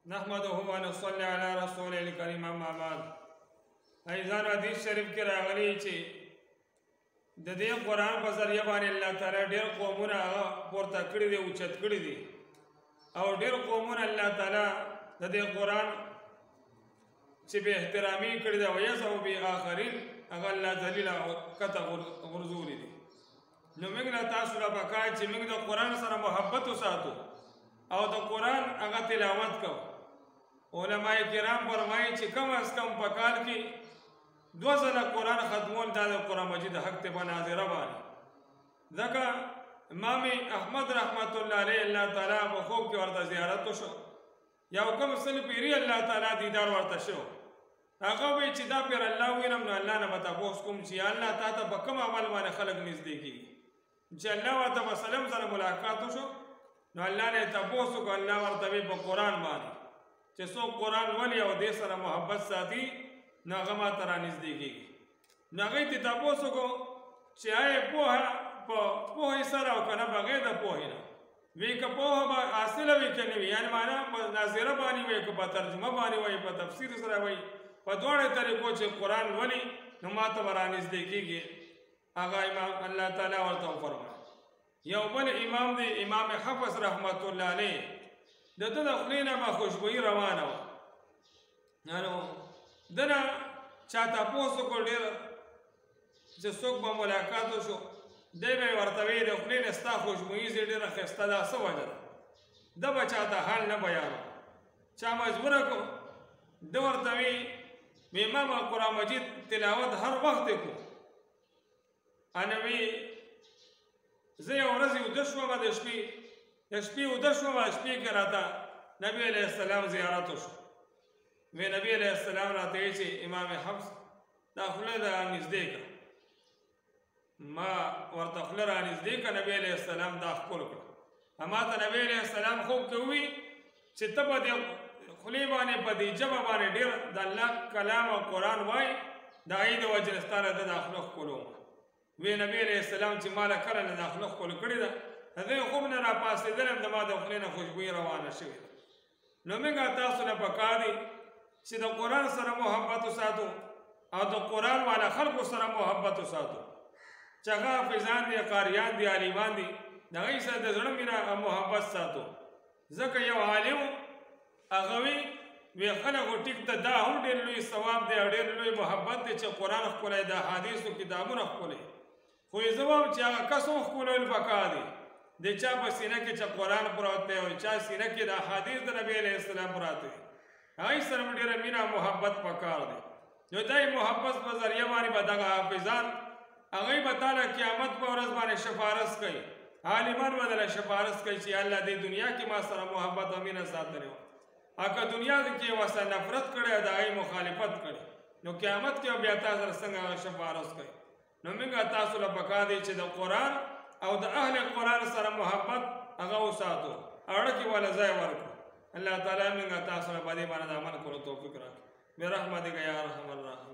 نحمده ونصلي على رسول الكريم اما بعد. ایزان حدیث شریف کې راغلی چې د دې قرآن په ذریعه باندې الله تعالی ډېر قومونه پورته کړي دي، اوچت کړي دي، او ډېر قومونه الله تعالی د دې قرآن چې به احترامي کړي دي، ویسعوا بآخرین هغه الله ذلیل کته غورځولي دي. نو موږ له تاسو را پکار چې موږ د قرآن سره محبت وساتو او د قرآن هغه تلاوت کوو. علماء کرام فرمایي چې کم از کم په کال کې 2 ځله قرآن ختمول دا د قرآن مجید حق ته په ناظره باندې. ځکه امام احمد رحمت الله علیه الله تعالی په خوب کې ورته زیارت وشو، یو کم سل پیری الله تعالی دیدار ورته شو. هغه وایي چې دا پیر الله وینم نو الله نه به تپوس کوم چې الله تا ته په کوم عمل باندې خلک نږدې کېږي. چې الله ورته په سلم سره ملاقات وشو نو الله نه تپوس وکړو، الله ورته وایي په قرآن باندې چې څوک قرآن ولي او دې سره محبت ساتي نو هغه ما ته رانږدې کېږي. نو هغوی ته تپوس وکړو چې آیا پوهه په پوهې سره او که نه بغیر د پوهې نه وی که پوهه به حاصله وي که نه وي، یعنې معنا په ناظره باندې وایي که په ترجمه باندې وایي په تفسیر سره وایي، په دواړو طریقو چې قرآن ولي نو ما ته به رانږدې کېږي. هغه امام الله تعالی ورته وفرمایل. یو بل امام دی امام حفظ رحمت الله علیه، د ده د خولې نه به خوشبويي روانه وه. نو ده نه چا تپوس وکړو ډېر چې څوک به ملاقات وشو، دی به یې ورته ویل د خولې نه ستا خوشبويي زه ډېره ښایسته ده، څه وجه ده؟ ده به چاته حال نه بیانو، چا مجبوره کړو. ده ورته وی امام قرآن مجید تلاوت هر وخت یې کړو. انه وی زه یو ورځ ویده شوم، د شپې ویده شوم، شپې کې راته نبي علیه السلام زیارت وشو. وی نبي علیه السلام راته وی چې امام حفظ دا خوله د رانږدې کړه. ما ورته خوله رانږدې کړه، نبي علیه السلام دا ښکل کړه. ما ته نبي علیه السلام خوب کې ووی چې ته په دې خولې باندې په دې ژبه باندې ډېر د الله کلام او قرآن وایي، د هغې د وجې نه ستا نه د دا خوله ښکلوم. وی نبی علیه السلام چې ما له کله نه دا خوله ښکل کړې ده، د دې خوب نه راپاڅېدلم د ما د خولې نه خوشبويي روانه شوې ده. نو موږ تاسو نه پکار دي چې د قرآن سره محبت وساتو او د قرآن والا خلکو سره محبت وساتو، چې هغه حافظان دي، قاریان دي، عالمان دي، د هغوی سره د زړه مینه او محبت ساتو. ځکه یو عالم هغه وی خلکو ټیک ته دا هم ډېر لوی ثواب دی او ډېر لوی محبت دی چې قرآن ښکلی د احادیثو کتابونه ښکلی، خو یې زه وایم چې هغه کس هم ښکلول پکار دی. د چا په سینه کې چې قرآن پروت دی او چا سینه کې د احادیث د نبي علیه السلام پراته دي، هغوی سره هم ډېره مینه او محبت پکار دی. نو دای محبت په ذریعه باندې به دغه حافظان هغوی به تعالی قیامت په ورځ باندې شفارس کوي، عالمان به دله شفارس کوي چې الله دې دنیا کې ما سره محبت او مینه ساتلې وه، اګه دنیا کې ورسره نفرت کړی او د هغې مخالفت کړی، نو قیامت کې بیا تا سره څنګه شفارس کوي. نو موږ تاسو له پکار دی چې د قرآن او د اهل قرآن سره محبت هغه وساتو، اړیکې والا ځای ورکړو. الله تعالی موږ تاسو له په دې باندې د عمل کولو توفیق راکړي برحمتک یا ارحم الراحمین.